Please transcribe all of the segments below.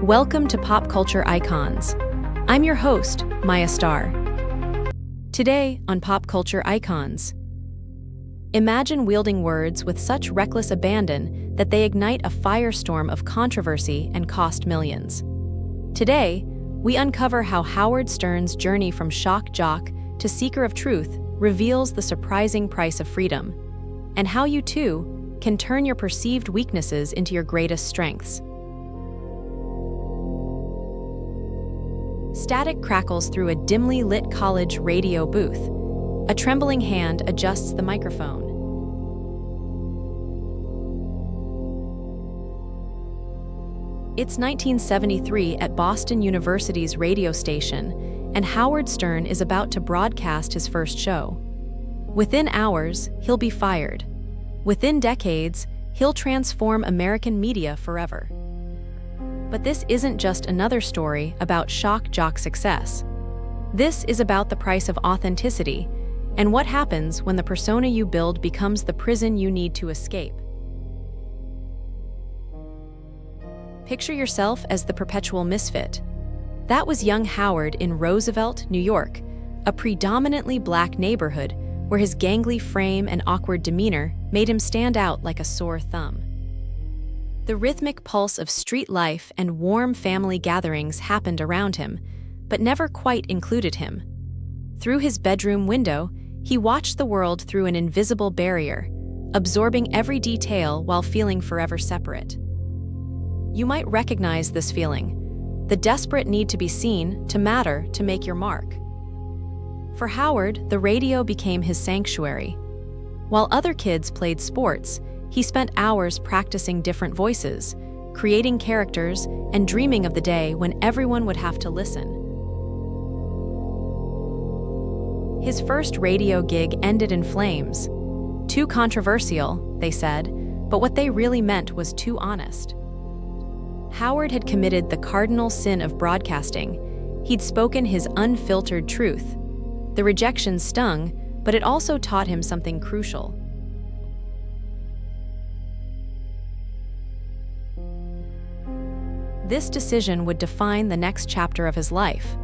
Welcome to Pop Culture Icons. I'm your host, Maya Starr. Today on Pop Culture Icons, imagine wielding words with such reckless abandon that they ignite a firestorm of controversy and cost millions. Today, we uncover how Howard Stern's journey from shock jock to seeker of truth reveals the surprising price of freedom, and how you too can turn your perceived weaknesses into your greatest strengths. Static crackles through a dimly lit college radio booth. A trembling hand adjusts the microphone. It's 1973 at Boston University's radio station, and Howard Stern is about to broadcast his first show. Within hours, he'll be fired. Within decades, he'll transform American media forever. But this isn't just another story about shock jock success. This is about the price of authenticity and what happens when the persona you build becomes the prison you need to escape. Picture yourself as the perpetual misfit. That was young Howard in Roosevelt, New York, a predominantly black neighborhood where his gangly frame and awkward demeanor made him stand out like a sore thumb. The rhythmic pulse of street life and warm family gatherings happened around him, but never quite included him. Through his bedroom window, he watched the world through an invisible barrier, absorbing every detail while feeling forever separate. You might recognize this feeling, the desperate need to be seen, to matter, to make your mark. For Howard, the radio became his sanctuary. While other kids played sports, he spent hours practicing different voices, creating characters, and dreaming of the day when everyone would have to listen. His first radio gig ended in flames. Too controversial, they said, but what they really meant was too honest. Howard had committed the cardinal sin of broadcasting. He'd spoken his unfiltered truth. The rejection stung, but it also taught him something crucial. This decision would define the next chapter of his life.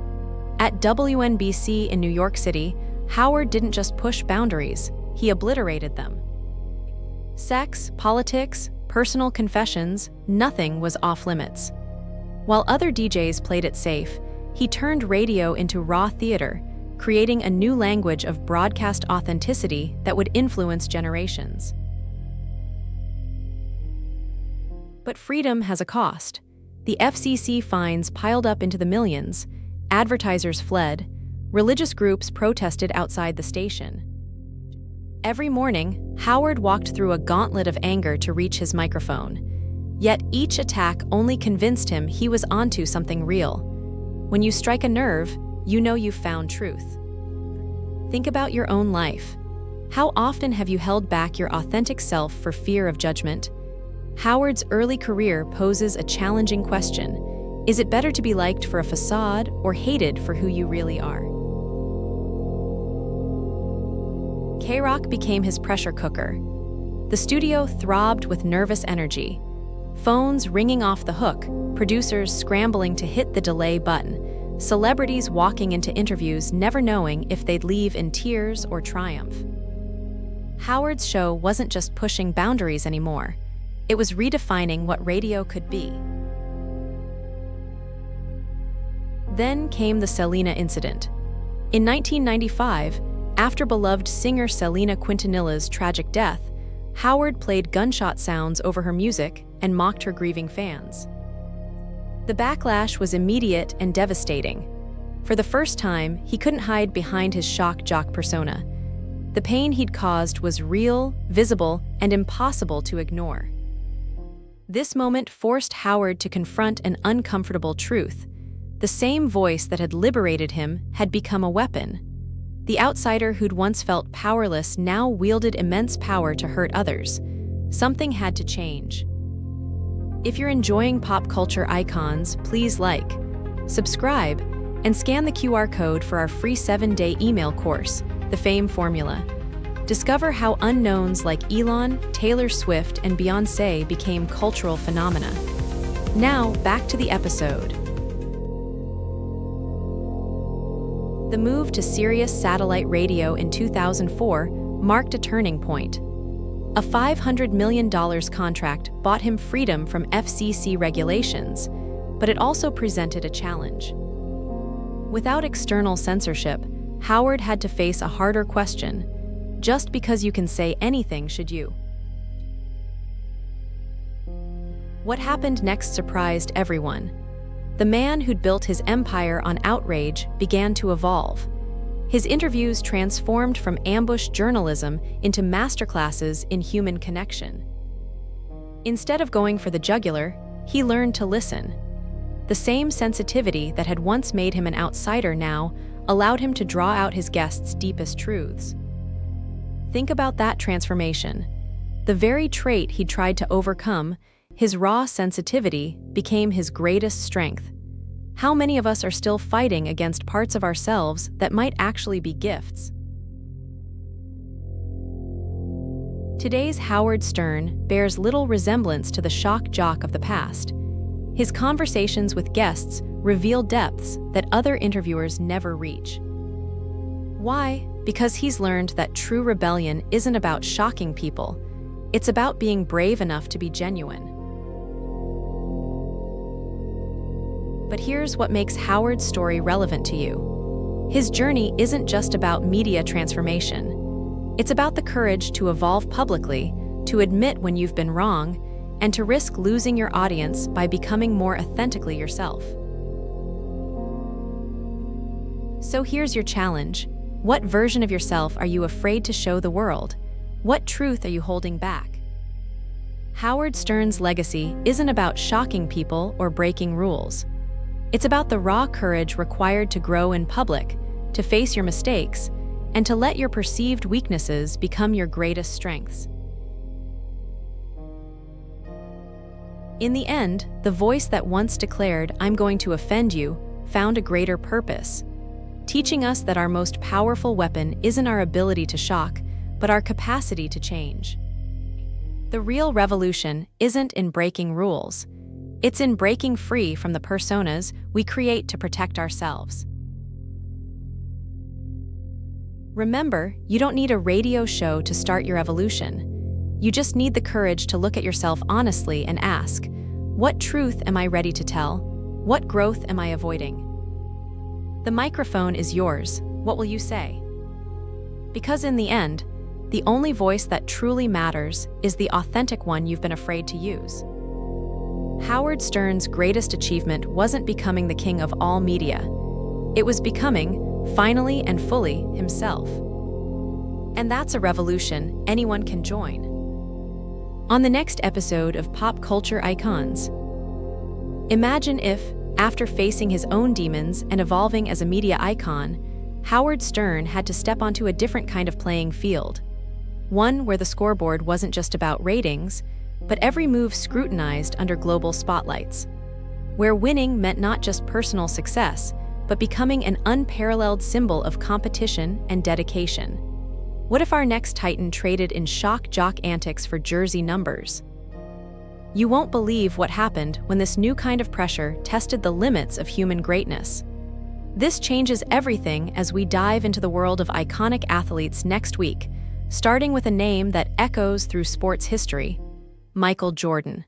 At WNBC in New York City, Howard didn't just push boundaries, he obliterated them. Sex, politics, personal confessions, nothing was off-limits. While other DJs played it safe, he turned radio into raw theater, creating a new language of broadcast authenticity that would influence generations. But freedom has a cost. The FCC fines piled up into the millions, advertisers fled, religious groups protested outside the station. Every morning, Howard walked through a gauntlet of anger to reach his microphone. Yet each attack only convinced him he was onto something real. When you strike a nerve, you know you've found truth. Think about your own life. How often have you held back your authentic self for fear of judgment? Howard's early career poses a challenging question. Is it better to be liked for a facade or hated for who you really are? K-Rock became his pressure cooker. The studio throbbed with nervous energy. Phones ringing off the hook, producers scrambling to hit the delay button, celebrities walking into interviews never knowing if they'd leave in tears or triumph. Howard's show wasn't just pushing boundaries anymore. It was redefining what radio could be. Then came the Selena incident. In 1995, after beloved singer Selena Quintanilla's tragic death, Howard played gunshot sounds over her music and mocked her grieving fans. The backlash was immediate and devastating. For the first time, he couldn't hide behind his shock jock persona. The pain he'd caused was real, visible, and impossible to ignore. This moment forced Howard to confront an uncomfortable truth. The same voice that had liberated him had become a weapon. The outsider who'd once felt powerless now wielded immense power to hurt others. Something had to change. If you're enjoying pop culture icons, please like, subscribe, and scan the QR code for our free 7-day email course, The Fame Formula. Discover how unknowns like Elon, Taylor Swift, and Beyoncé became cultural phenomena. Now, back to the episode. The move to Sirius satellite radio in 2004 marked a turning point. A $500 million contract bought him freedom from FCC regulations, but it also presented a challenge. Without external censorship, Howard had to face a harder question: just because you can say anything, should you? What happened next surprised everyone. The man who'd built his empire on outrage began to evolve. His interviews transformed from ambush journalism into masterclasses in human connection. Instead of going for the jugular, he learned to listen. The same sensitivity that had once made him an outsider now allowed him to draw out his guests' deepest truths. Think about that transformation. The very trait he'd tried to overcome, his raw sensitivity, became his greatest strength. How many of us are still fighting against parts of ourselves that might actually be gifts? Today's Howard Stern bears little resemblance to the shock jock of the past. His conversations with guests reveal depths that other interviewers never reach. Why? Because he's learned that true rebellion isn't about shocking people. It's about being brave enough to be genuine. But here's what makes Howard's story relevant to you. His journey isn't just about media transformation. It's about the courage to evolve publicly, to admit when you've been wrong, and to risk losing your audience by becoming more authentically yourself. So here's your challenge. What version of yourself are you afraid to show the world? What truth are you holding back? Howard Stern's legacy isn't about shocking people or breaking rules. It's about the raw courage required to grow in public, to face your mistakes, and to let your perceived weaknesses become your greatest strengths. In the end, the voice that once declared, "I'm going to offend you," found a greater purpose, teaching us that our most powerful weapon isn't our ability to shock, but our capacity to change. The real revolution isn't in breaking rules. It's in breaking free from the personas we create to protect ourselves. Remember, you don't need a radio show to start your evolution. You just need the courage to look at yourself honestly and ask, what truth am I ready to tell? What growth am I avoiding? The microphone is yours. What will you say? Because in the end, the only voice that truly matters is the authentic one you've been afraid to use. Howard Stern's greatest achievement wasn't becoming the king of all media. It was becoming, finally and fully, himself. And that's a revolution anyone can join. On the next episode of Pop Culture Icons, imagine if, after facing his own demons and evolving as a media icon, Howard Stern had to step onto a different kind of playing field. One where the scoreboard wasn't just about ratings, but every move scrutinized under global spotlights. Where winning meant not just personal success, but becoming an unparalleled symbol of competition and dedication. What if our next titan traded in shock jock antics for jersey numbers? You won't believe what happened when this new kind of pressure tested the limits of human greatness. This changes everything as we dive into the world of iconic athletes next week, starting with a name that echoes through sports history: Michael Jordan.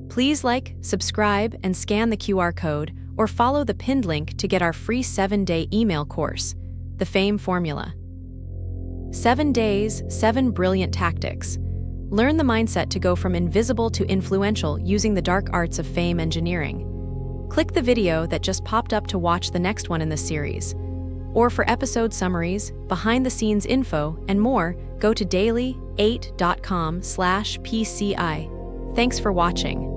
Please like, subscribe, and scan the QR code, or follow the pinned link to get our free 7-day email course, The Fame Formula. 7 days, 7 brilliant tactics. Learn the mindset to go from invisible to influential using the dark arts of fame engineering. Click the video that just popped up to watch the next one in this series. Or for episode summaries, behind-the-scenes info, and more, go to daily8.com/PCI. Thanks for watching.